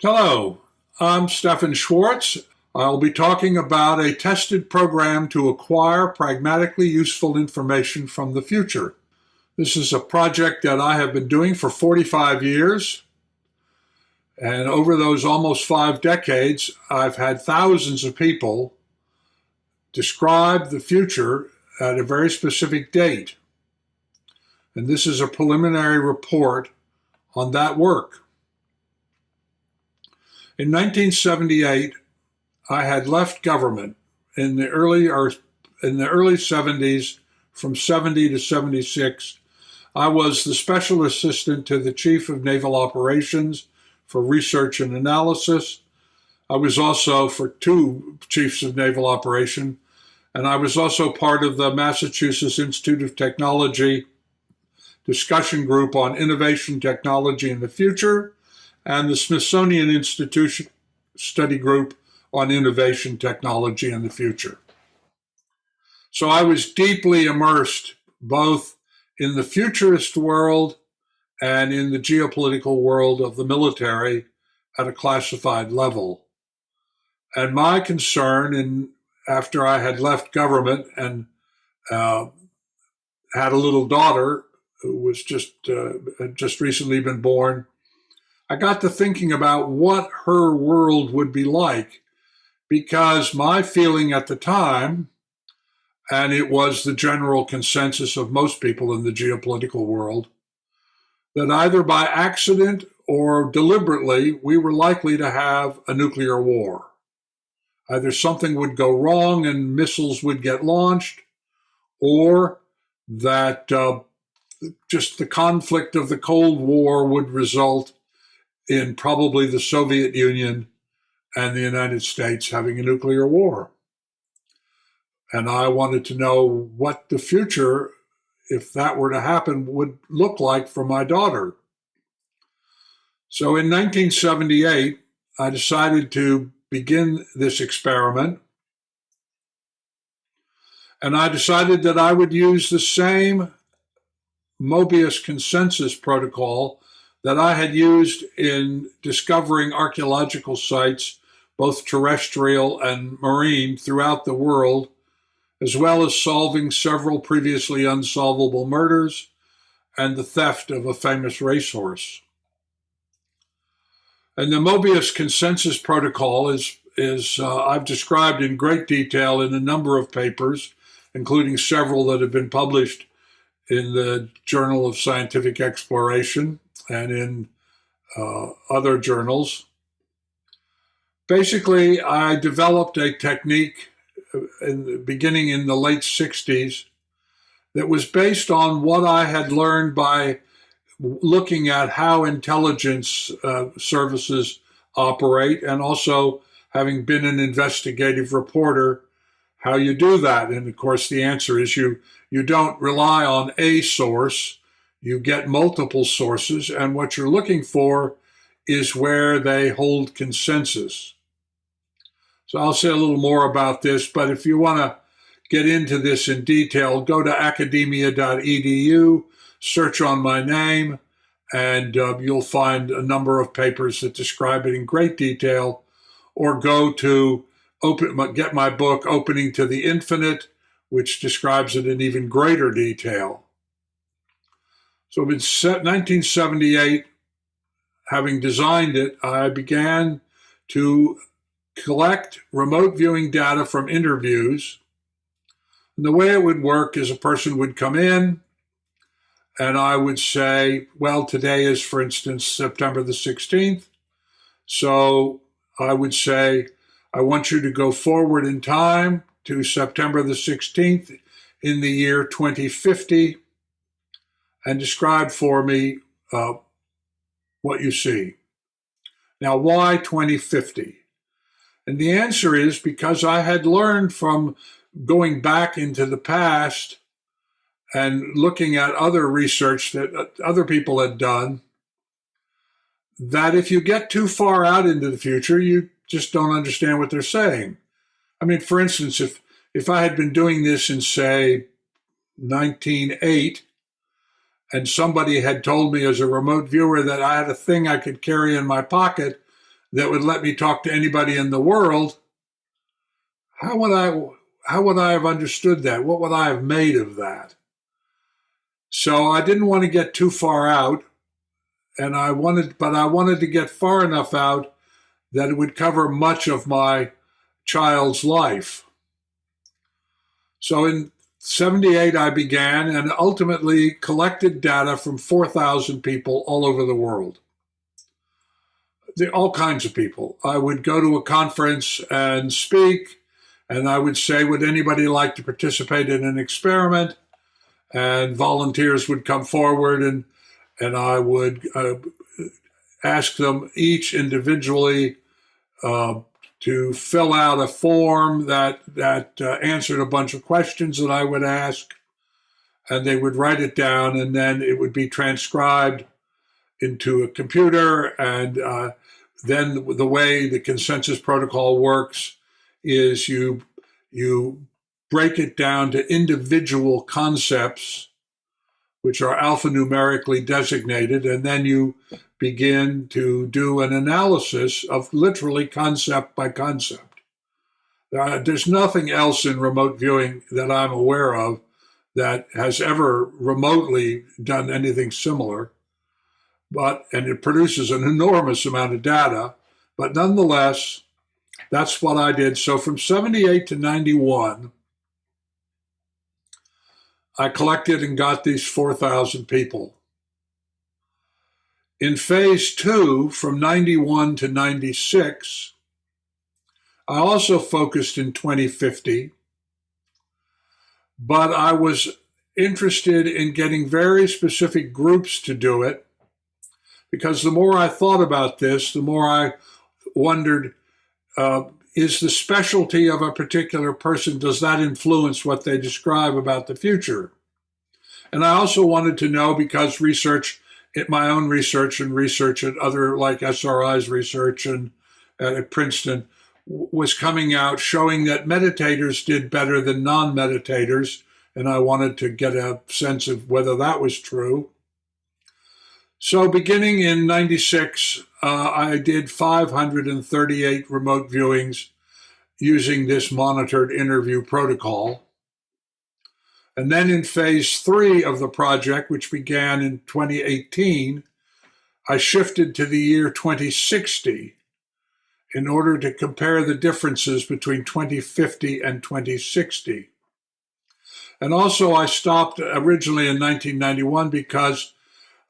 Hello, I'm Stephan Schwartz. I'll be talking about a tested program to acquire pragmatically useful information from the future. This is a project that I have been doing for 45 years. And over those almost 5 decades, I've had thousands of people describe the future at a very specific date. And this is a preliminary report on that work. In 1978, I had left government in the early 70s. From 70 to 76, I was the special assistant to the Chief of Naval Operations for Research and Analysis. I was also for 2 Chiefs of Naval Operation, and I was also part of the Massachusetts Institute of Technology discussion group on innovation, technology, and the future, and the Smithsonian Institution study group on innovation, technology, and the future. So I was deeply immersed both in the futurist world and in the geopolitical world of the military at a classified level. And my concern, after I had left government and had a little daughter who was had just recently been born, I got to thinking about what her world would be like, because my feeling at the time, and it was the general consensus of most people in the geopolitical world, that either by accident or deliberately, we were likely to have a nuclear war. Either something would go wrong and missiles would get launched, or that just the conflict of the Cold War would result in probably the Soviet Union and the United States having a nuclear war. And I wanted to know what the future, if that were to happen, would look like for my daughter. So in 1978, I decided to begin this experiment. And I decided that I would use the same Mobius consensus protocol that I had used in discovering archaeological sites, both terrestrial and marine, throughout the world, as well as solving several previously unsolvable murders and the theft of a famous racehorse. And the Mobius consensus protocol is I've described in great detail in a number of papers, including several that have been published in the Journal of Scientific Exploration and in other journals. Basically, I developed a technique beginning in the late 60s that was based on what I had learned by looking at how intelligence services operate, and also having been an investigative reporter, how you do that. And of course, the answer is you don't rely on a source, you get multiple sources, and what you're looking for is where they hold consensus. So I'll say a little more about this, but if you want to get into this in detail, go to academia.edu, search on my name, and you'll find a number of papers that describe it in great detail, or go to get my book, Opening to the Infinite, which describes it in even greater detail. So in 1978, having designed it, I began to collect remote viewing data from interviews. And the way it would work is a person would come in and I would say, well, today is, for instance, September the 16th. So I would say, I want you to go forward in time to September the 16th in the year 2050 and describe for me what you see. Now, why 2050? And the answer is because I had learned from going back into the past and looking at other research that other people had done, that if you get too far out into the future, you just don't understand what they're saying. I mean, for instance, if I had been doing this in, say, 1908, and somebody had told me as a remote viewer that I had a thing I could carry in my pocket that would let me talk to anybody in the world, how would I have understood that? What would I have made of that? So I didn't want to get too far out, and I wanted to get far enough out that it would cover much of my child's life. So in 78, I began and ultimately collected data from 4,000 people all over the world. All kinds of people. I would go to a conference and speak, and I would say, would anybody like to participate in an experiment? And volunteers would come forward, and I would ask them each individually to fill out a form that answered a bunch of questions that I would ask, and they would write it down, and then it would be transcribed into a computer. And then the way the consensus protocol works is you break it down to individual concepts, which are alphanumerically designated, and then you begin to do an analysis of literally concept by concept. There's nothing else in remote viewing that I'm aware of that has ever remotely done anything similar, and it produces an enormous amount of data, but nonetheless, that's what I did. So from 78 to 91, I collected and got these 4,000 people. In phase 2, from 91 to 96, I also focused in 2050, but I was interested in getting very specific groups to do it, because the more I thought about this, the more I wondered, is the specialty of a particular person, does that influence what they describe about the future? And I also wanted to know, because my own research and research at other, like SRI's research and at Princeton, was coming out showing that meditators did better than non-meditators, and I wanted to get a sense of whether that was true. So beginning in 96, I did 538 remote viewings using this monitored interview protocol. And then in phase 3 of the project, which began in 2018, I shifted to the year 2060 in order to compare the differences between 2050 and 2060. And also I stopped originally in 1991 because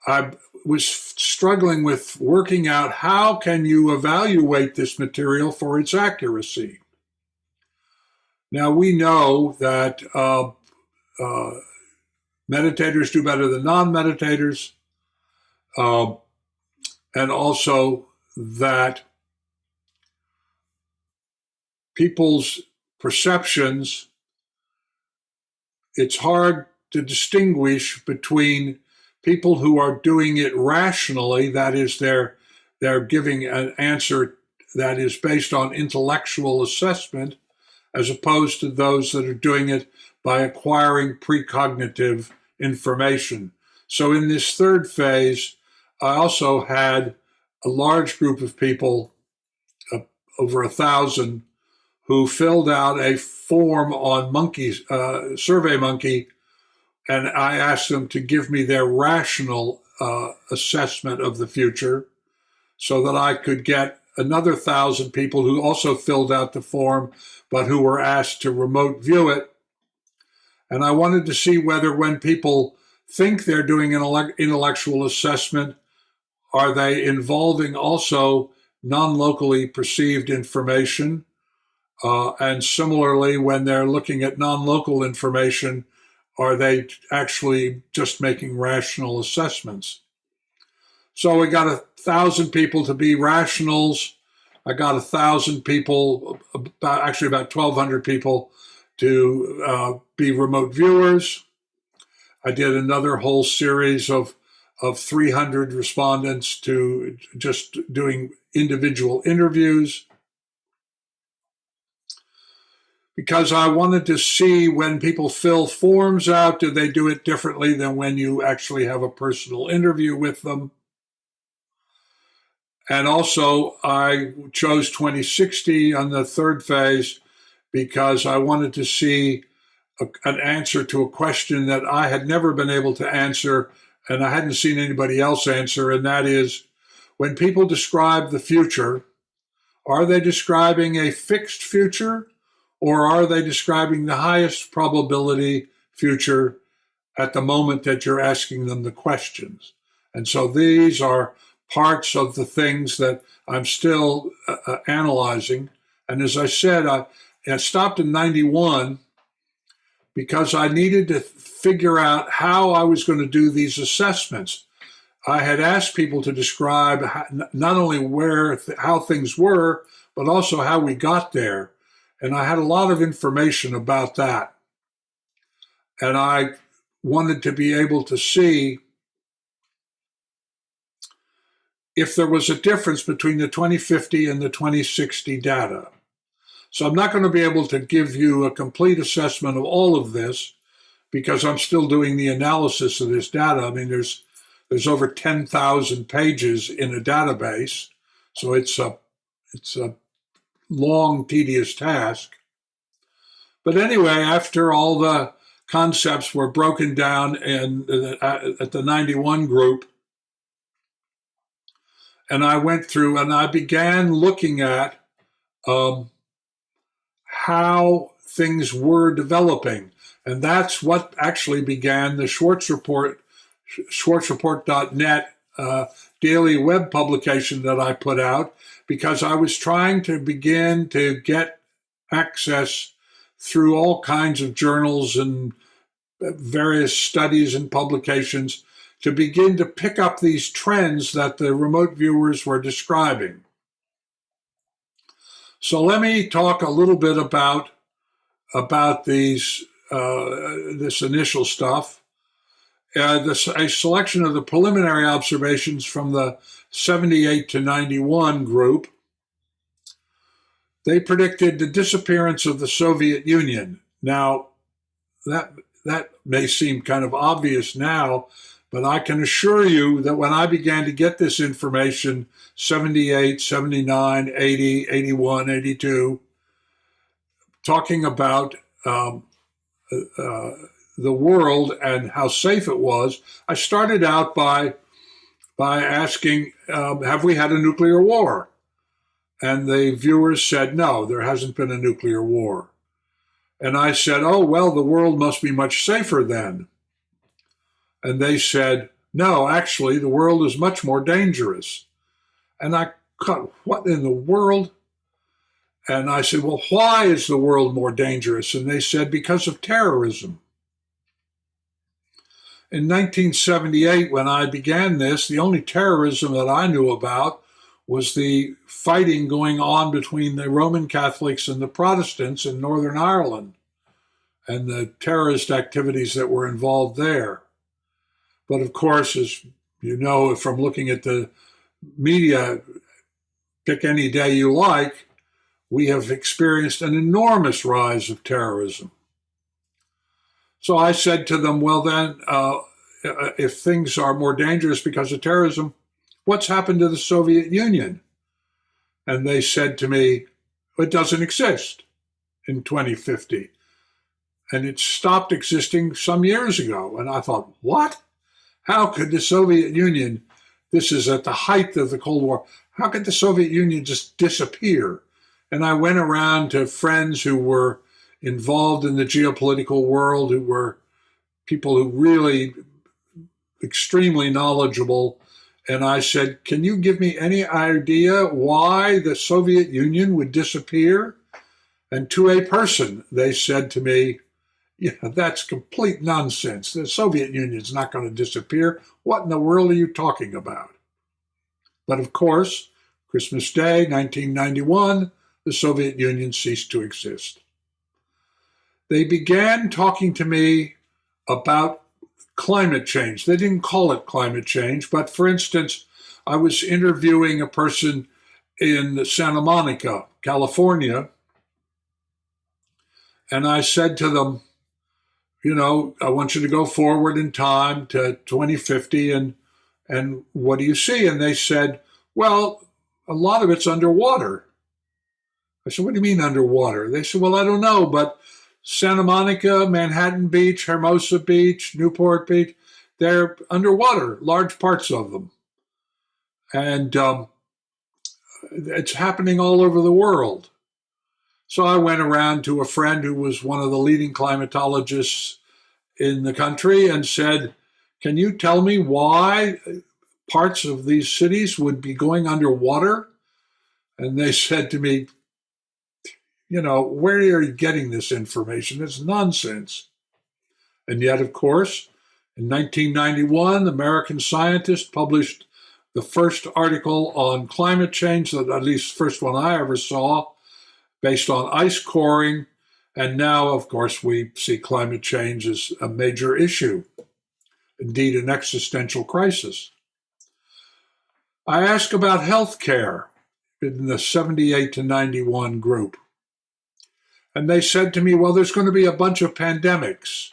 I was struggling with working out how can you evaluate this material for its accuracy. Now we know that meditators do better than non-meditators, and also that people's perceptions, it's hard to distinguish between people who are doing it rationally, that is, they're giving an answer that is based on intellectual assessment, as opposed to those that are doing it by acquiring precognitive information. So in this third phase, I also had a large group of people, over 1,000, who filled out a form on SurveyMonkey, and I asked them to give me their rational assessment of the future so that I could get another 1,000 people who also filled out the form, but who were asked to remote view it. And I wanted to see whether when people think they're doing an intellectual assessment, are they involving also non-locally perceived information? And similarly, when they're looking at non-local information, are they actually just making rational assessments? So we got 1,000 people to be rationals. I got 1,000 people, about 1,200 people to be remote viewers. I did another whole series of 300 respondents to just doing individual interviews, because I wanted to see when people fill forms out, do they do it differently than when you actually have a personal interview with them? And also, I chose 2060 on the third phase because I wanted to see an answer to a question that I had never been able to answer, and I hadn't seen anybody else answer, and that is, when people describe the future, are they describing a fixed future, or are they describing the highest probability future at the moment that you're asking them the questions? And so these are parts of the things that I'm still analyzing. And as I said, I stopped in 91 because I needed to figure out how I was going to do these assessments. I had asked people to describe not only how things were, but also how we got there. And I had a lot of information about that. And I wanted to be able to see if there was a difference between the 2050 and the 2060 data. So I'm not going to be able to give you a complete assessment of all of this because I'm still doing the analysis of this data. I mean, there's over 10,000 pages in a database, so it's a long, tedious task. But anyway, after all the concepts were broken down at the 91 group, and I went through and I began looking at how things were developing. And that's what actually began the Schwartz Report, SchwartzReport.net daily web publication that I put out, because I was trying to begin to get access through all kinds of journals and various studies and publications to begin to pick up these trends that the remote viewers were describing. So let me talk a little bit about these this initial stuff. A selection of the preliminary observations from the 78 to 91 group. They predicted the disappearance of the Soviet Union. Now, that may seem kind of obvious now, but I can assure you that when I began to get this information, 78, 79, 80, 81, 82, talking about the world and how safe it was, I started out by asking, have we had a nuclear war? And the viewers said, no, there hasn't been a nuclear war. And I said, oh, well, the world must be much safer then. And they said, no, actually, the world is much more dangerous. And I cut, what in the world? And I said, well, why is the world more dangerous? And they said, because of terrorism. In 1978, when I began this, the only terrorism that I knew about was the fighting going on between the Roman Catholics and the Protestants in Northern Ireland and the terrorist activities that were involved there. But of course, as you know from looking at the media, pick any day you like, we have experienced an enormous rise of terrorism. So I said to them, well then, if things are more dangerous because of terrorism, what's happened to the Soviet Union? And they said to me, it doesn't exist in 2050. And it stopped existing some years ago. And I thought, what? How could the Soviet Union, this is at the height of the Cold War, how could the Soviet Union just disappear? And I went around to friends who were involved in the geopolitical world, who were people who really extremely knowledgeable. And I said, can you give me any idea why the Soviet Union would disappear? And to a person, they said to me, yeah, that's complete nonsense. The Soviet Union's not going to disappear. What in the world are you talking about? But of course, Christmas Day, 1991, the Soviet Union ceased to exist. They began talking to me about climate change. They didn't call it climate change, but for instance, I was interviewing a person in Santa Monica, California, and I said to them, you know, I want you to go forward in time to 2050 and what do you see? And they said, well, a lot of it's underwater. I said, what do you mean underwater? They said, well, I don't know, but Santa Monica, Manhattan Beach, Hermosa Beach, Newport Beach, they're underwater, large parts of them. And it's happening all over the world. So I went around to a friend who was one of the leading climatologists in the country and said, can you tell me why parts of these cities would be going underwater? And they said to me, where are you getting this information? It's nonsense. And yet, of course, in 1991, American scientists published the first article on climate change, that at least the first one I ever saw, based on ice coring. And now, of course, we see climate change as a major issue, indeed an existential crisis. I asked about healthcare in the 78 to 91 group. And they said to me, well, there's going to be a bunch of pandemics.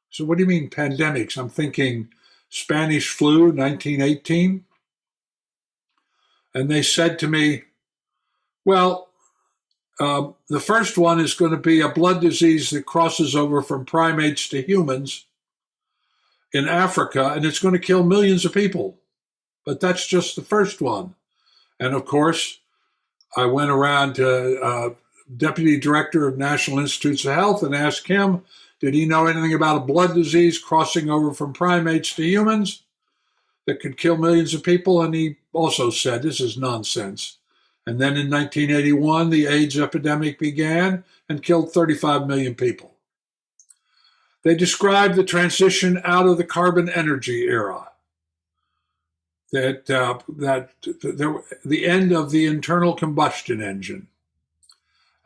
So what do you mean pandemics? I'm thinking Spanish flu, 1918. And they said to me, well, the first one is going to be a blood disease that crosses over from primates to humans in Africa, and it's going to kill millions of people. But that's just the first one. And of course, I went around to Deputy Director of National Institutes of Health and asked him, did he know anything about a blood disease crossing over from primates to humans that could kill millions of people? And he also said, this is nonsense. And then in 1981, the AIDS epidemic began and killed 35 million people. They described the transition out of the carbon energy era, the end of the internal combustion engine,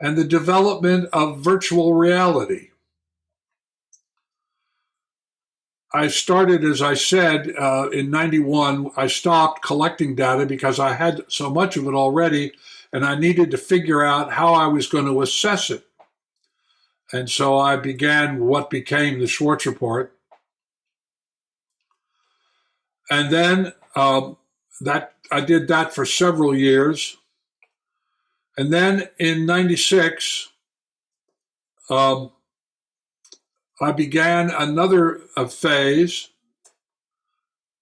and the development of virtual reality. I started, as I said, in 91, I stopped collecting data because I had so much of it already, and I needed to figure out how I was going to assess it. And so I began what became the Schwartz Report. And then I did that for several years. And then in 96, I began another phase,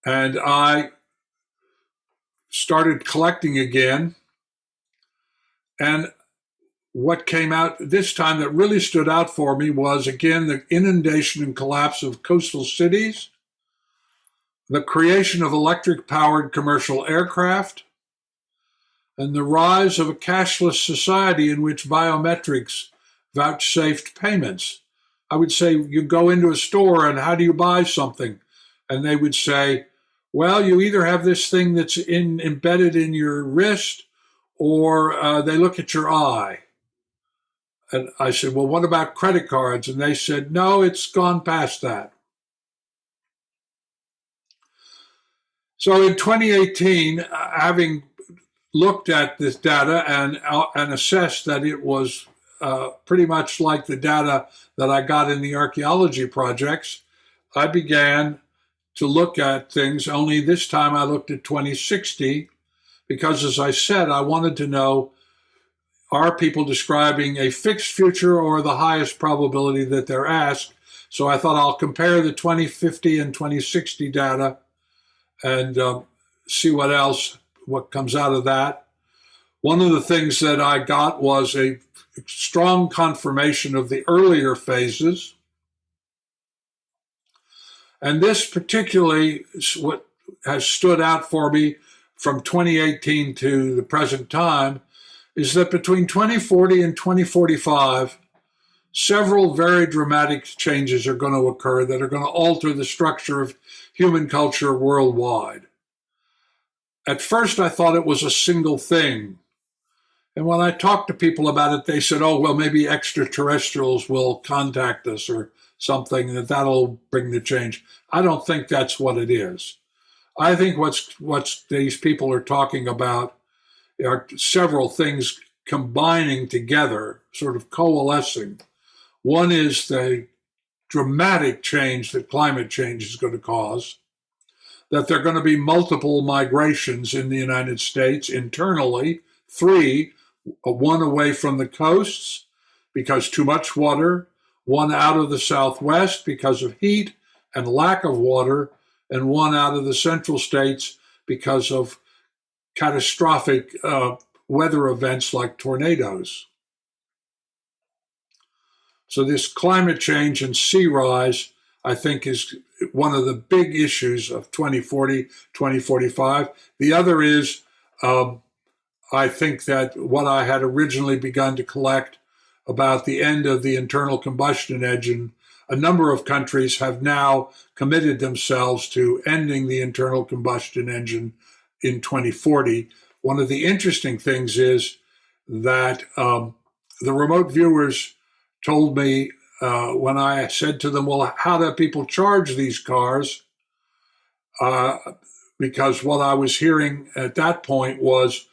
and I started collecting again. And what came out this time that really stood out for me was, again, the inundation and collapse of coastal cities, the creation of electric-powered commercial aircraft, and the rise of a cashless society in which biometrics vouchsafed payments. I would say, you go into a store and how do you buy something? And they would say, well, you either have this thing that's embedded in your wrist, or they look at your eye. And I said, well, what about credit cards? And they said, no, it's gone past that. So in 2018, having looked at this data and assessed that it was pretty much like the data that I got in the archaeology projects, I began to look at things, only this time I looked at 2060, because as I said, I wanted to know, are people describing a fixed future or the highest probability that they're asked? So I thought I'll compare the 2050 and 2060 data and see what comes out of that. One of the things that I got was a strong confirmation of the earlier phases. And this particularly is what has stood out for me from 2018 to the present time, is that between 2040 and 2045, several very dramatic changes are going to occur that are going to alter the structure of human culture worldwide. At first, I thought it was a single thing. And when I talked to people about it, they said, oh, well, maybe extraterrestrials will contact us or something, that'll bring the change. I don't think that's what it is. I think what's these people are talking about are several things combining together, sort of coalescing. One is the dramatic change that climate change is going to cause. that there are going to be multiple migrations in the United States internally. 3, one away from the coasts because too much water, one out of the Southwest because of heat and lack of water, and one out of the central states because of catastrophic weather events like tornadoes. So this climate change and sea rise, I think, is one of the big issues of 2040, 2045. The other is, I think that what I had originally begun to collect about the end of the internal combustion engine, a number of countries have now committed themselves to ending the internal combustion engine in 2040. One of the interesting things is that the remote viewers told me when I said to them, well, how do people charge these cars? Because what I was hearing at that point was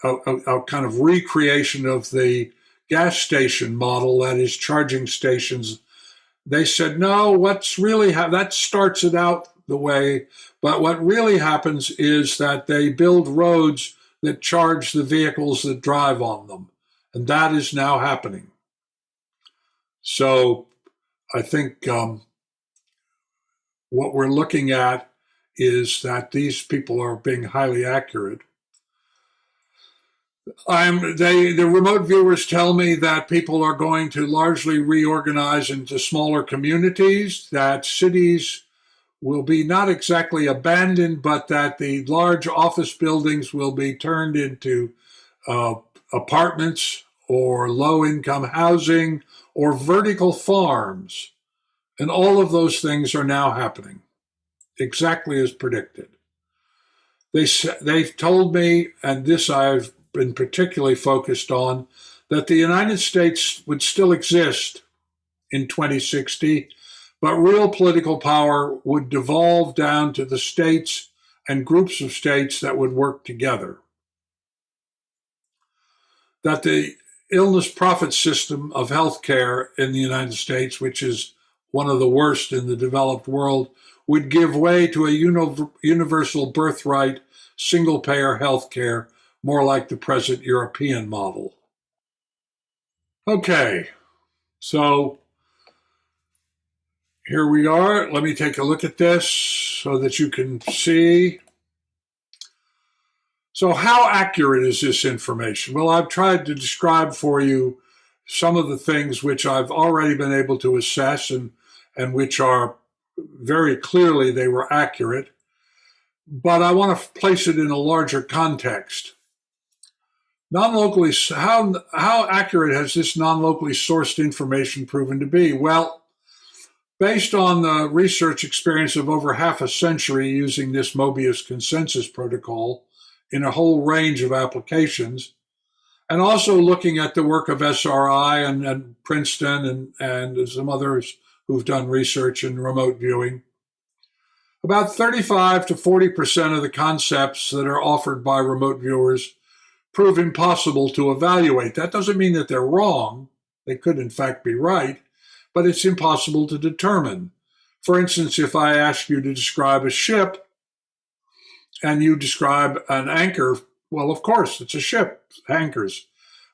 a kind of recreation of the gas station model, that is charging stations. They said, no, what's really that starts it out the way, but what really happens is that they build roads that charge the vehicles that drive on them. And that is now happening. So I think what we're looking at is that these people are being highly accurate. The remote viewers tell me that people are going to largely reorganize into smaller communities, that cities will be not exactly abandoned, but that the large office buildings will be turned into apartments or low-income housing or vertical farms. And all of those things are now happening, exactly as predicted. They've told me, and this I've been particularly focused on, that the United States would still exist in 2060, but real political power would devolve down to the states and groups of states that would work together. That the illness profit system of healthcare in the United States, which is one of the worst in the developed world, would give way to a universal birthright, single-payer healthcare, more like the present European model. Okay, so here we are. Let me take a look at this so that you can see. So how accurate is this information? Well, I've tried to describe for you some of the things which I've already been able to assess and which are very clearly they were accurate. But I want to place it in a larger context. Non-locally, how accurate has this non-locally sourced information proven to be? Well, based on the research experience of over half a century using this Mobius consensus protocol in a whole range of applications, and also looking at the work of SRI and Princeton and some others who've done research in remote viewing, about 35 to 40% of the concepts that are offered by remote viewers prove impossible to evaluate. That doesn't mean that they're wrong. They could, in fact, be right, but it's impossible to determine. For instance, if I ask you to describe a ship and you describe an anchor, well, of course, it's a ship, anchors.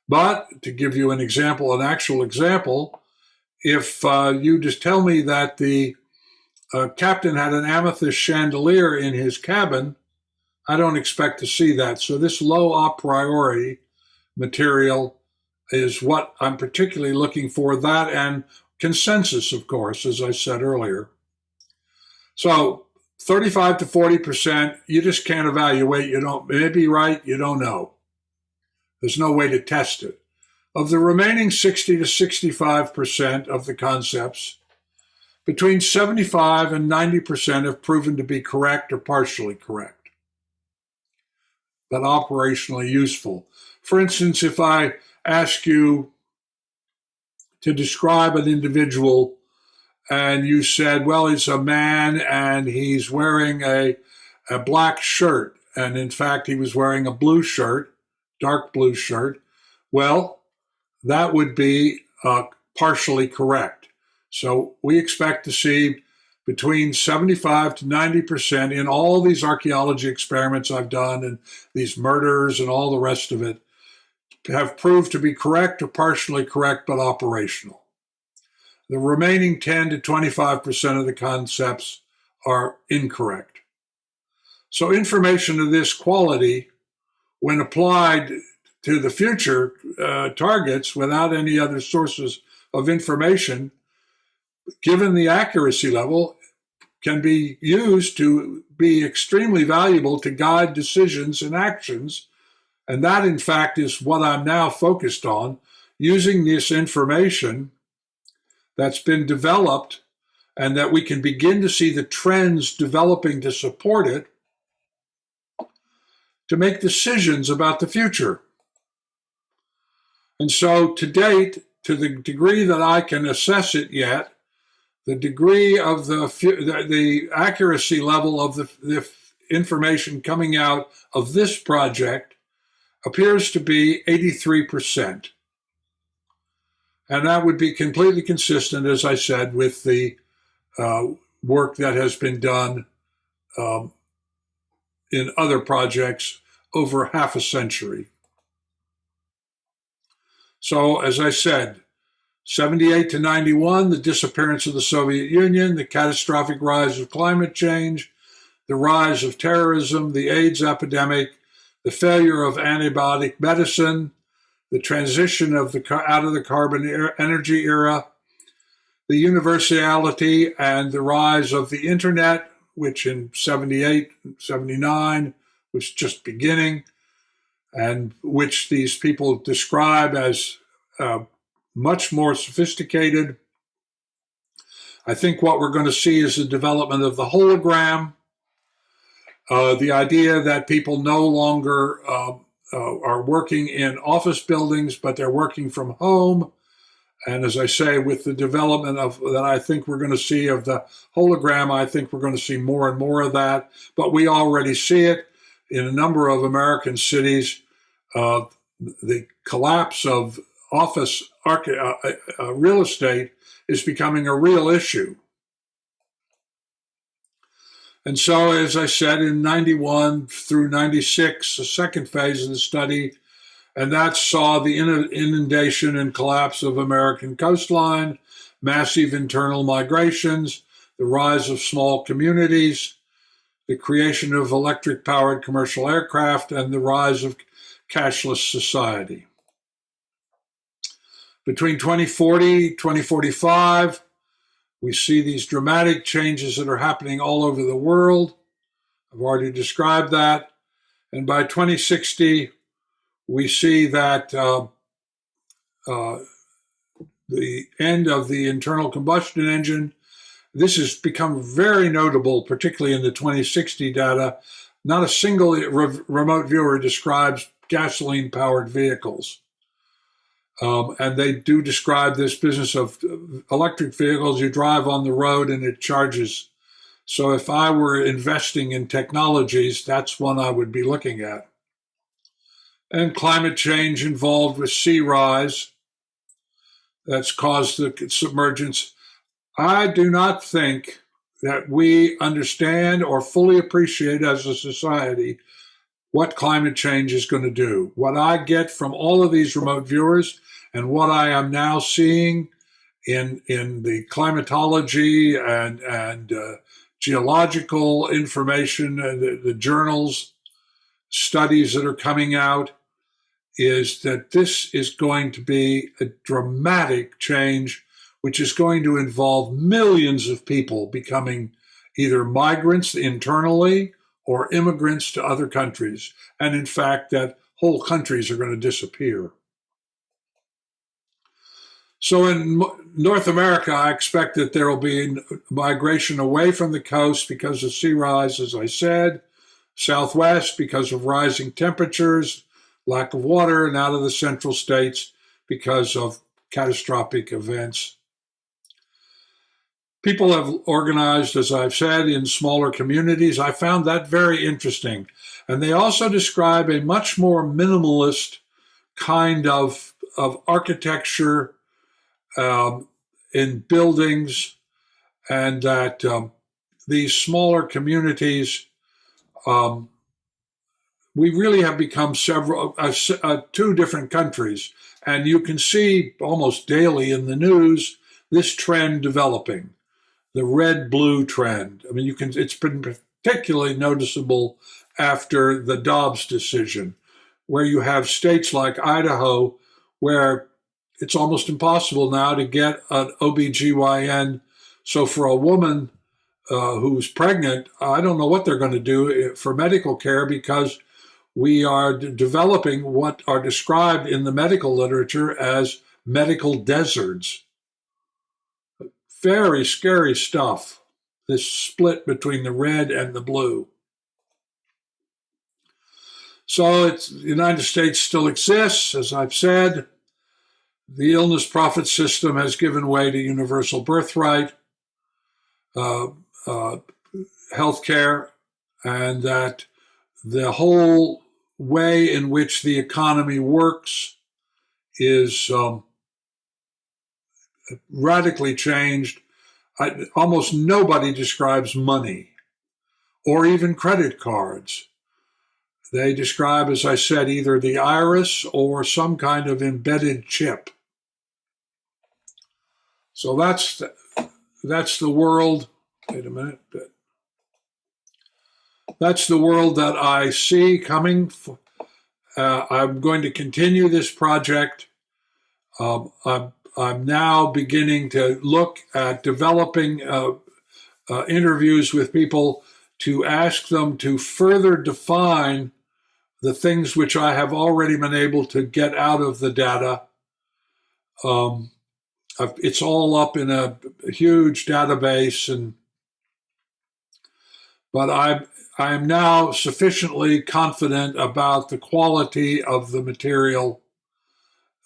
But to give you an example, an actual example, if you just tell me that the captain had an amethyst chandelier in his cabin, I don't expect to see that. So this low a priori material is what I'm particularly looking for, that and consensus, of course, as I said earlier. So 35 to 40%, you just can't evaluate. You don't, it may be right, you don't know. There's no way to test it. Of the remaining 60 to 65% of the concepts, between 75 and 90% have proven to be correct or partially correct, but operationally useful. For instance, if I ask you to describe an individual and you said, well, it's a man and he's wearing a black shirt, and in fact, he was wearing a blue shirt, dark blue shirt, well, that would be partially correct. So we expect to see between 75 to 90% in all these archaeology experiments I've done and these murders and all the rest of it have proved to be correct or partially correct but operational. The remaining 10 to 25% of the concepts are incorrect. So information of this quality, when applied to the future targets without any other sources of information, given the accuracy level, can be used to be extremely valuable to guide decisions and actions. And that, in fact, is what I'm now focused on, using this information that's been developed and that we can begin to see the trends developing to support it, to make decisions about the future. And so to date, to the degree that I can assess it yet, the degree of the accuracy level of the information coming out of this project appears to be 83%. And that would be completely consistent, as I said, with the work that has been done in other projects over half a century. So, as I said, 78 to 91, the disappearance of the Soviet Union, the catastrophic rise of climate change, the rise of terrorism, the AIDS epidemic, the failure of antibiotic medicine, the transition out of the carbon energy era, the universality and the rise of the internet, which in 78, 79 was just beginning, and which these people describe as much more sophisticated. I think what we're going to see is the development of the hologram, the idea that people no longer are working in office buildings, but they're working from home. And as I say, with the development of that, I think we're going to see of the hologram, I think we're going to see more and more of that. But we already see it in a number of American cities. The collapse of office real estate is becoming a real issue. And so, as I said, in 91 through 96, the second phase of the study, and that saw the inundation and collapse of American coastline, massive internal migrations, the rise of small communities, the creation of electric-powered commercial aircraft, and the rise of cashless society. Between 2040, 2045, we see these dramatic changes that are happening all over the world. I've already described that. And by 2060, we see that the end of the internal combustion engine. This has become very notable, particularly in the 2060 data. Not a single remote viewer describes gasoline-powered vehicles. And they do describe this business of electric vehicles. You drive on the road and it charges. So if I were investing in technologies, that's one I would be looking at. And climate change involved with sea rise that's caused the submergence. I do not think that we understand or fully appreciate as a society what climate change is going to do. What I get from all of these remote viewers and what I am now seeing in the climatology and geological information, the journals, studies that are coming out, is that this is going to be a dramatic change, which is going to involve millions of people becoming either migrants internally or immigrants to other countries. And in fact, that whole countries are going to disappear. So in North America, I expect that there will be migration away from the coast because of sea rise, as I said, southwest because of rising temperatures, lack of water, and out of the central states because of catastrophic events. People have organized, as I've said, in smaller communities. I found that very interesting. And they also describe a much more minimalist kind of architecture in buildings, and that these smaller communities, we really have become two different countries. And you can see almost daily in the news this trend developing, the red-blue trend. I mean, it's been particularly noticeable after the Dobbs decision, where you have states like Idaho, where it's almost impossible now to get an OBGYN. So for a woman who's pregnant, I don't know what they're going to do for medical care, because we are developing what are described in the medical literature as medical deserts. Very scary stuff, this split between the red and the blue. So the United States still exists, as I've said. The illness profit system has given way to universal birthright, healthcare, and that the whole way in which the economy works is radically changed. Almost nobody describes money or even credit cards. They describe, as I said, either the iris or some kind of embedded chip. So that's the world. Wait a minute. That's the world that I see coming. I'm going to continue this project. I'm now beginning to look at developing interviews with people to ask them to further define the things which I have already been able to get out of the data. It's all up in a huge database, but I am now sufficiently confident about the quality of the material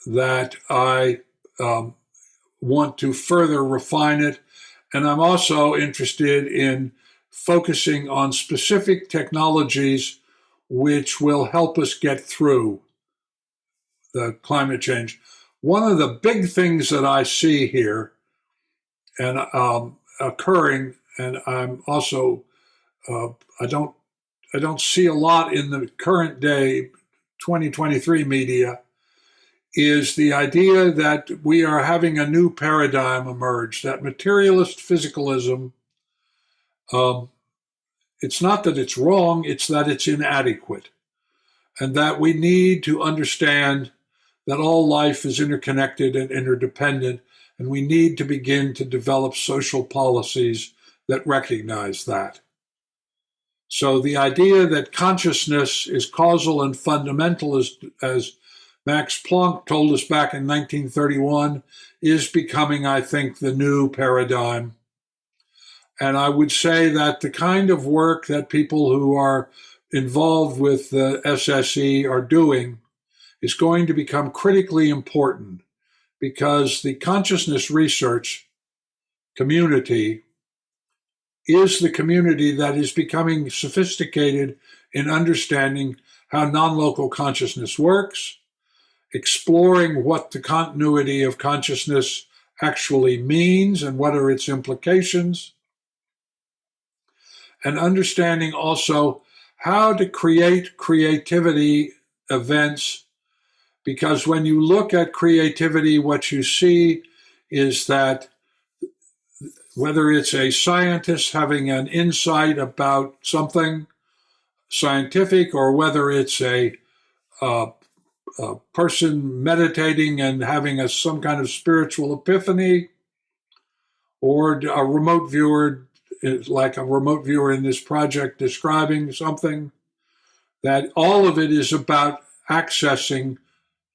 that I want to further refine it. And I'm also interested in focusing on specific technologies which will help us get through the climate change. One of the big things that I see here and occurring, and I'm also I don't see a lot in the current day 2023 media, is the idea that we are having a new paradigm emerge, that materialist physicalism. It's not that it's wrong, it's that it's inadequate, and that we need to understand that all life is interconnected and interdependent, and we need to begin to develop social policies that recognize that. So the idea that consciousness is causal and fundamental, as Max Planck told us back in 1931, is becoming, I think, the new paradigm. And I would say that the kind of work that people who are involved with the SSE are doing is going to become critically important, because the consciousness research community is the community that is becoming sophisticated in understanding how non-local consciousness works, exploring what the continuity of consciousness actually means and what are its implications, and understanding also how to create creativity events. Because when you look at creativity, what you see is that whether it's a scientist having an insight about something scientific, or whether it's a person meditating and having some kind of spiritual epiphany, or a remote viewer, like a remote viewer in this project describing something, that all of it is about accessing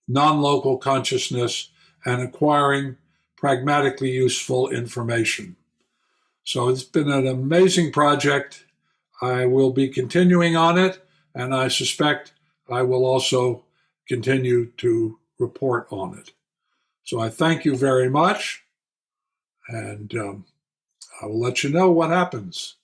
non-local consciousness and acquiring pragmatically useful information. So it's been an amazing project. I will be continuing on it, and I suspect I will also continue to report on it. So I thank you very much, and I will let you know what happens.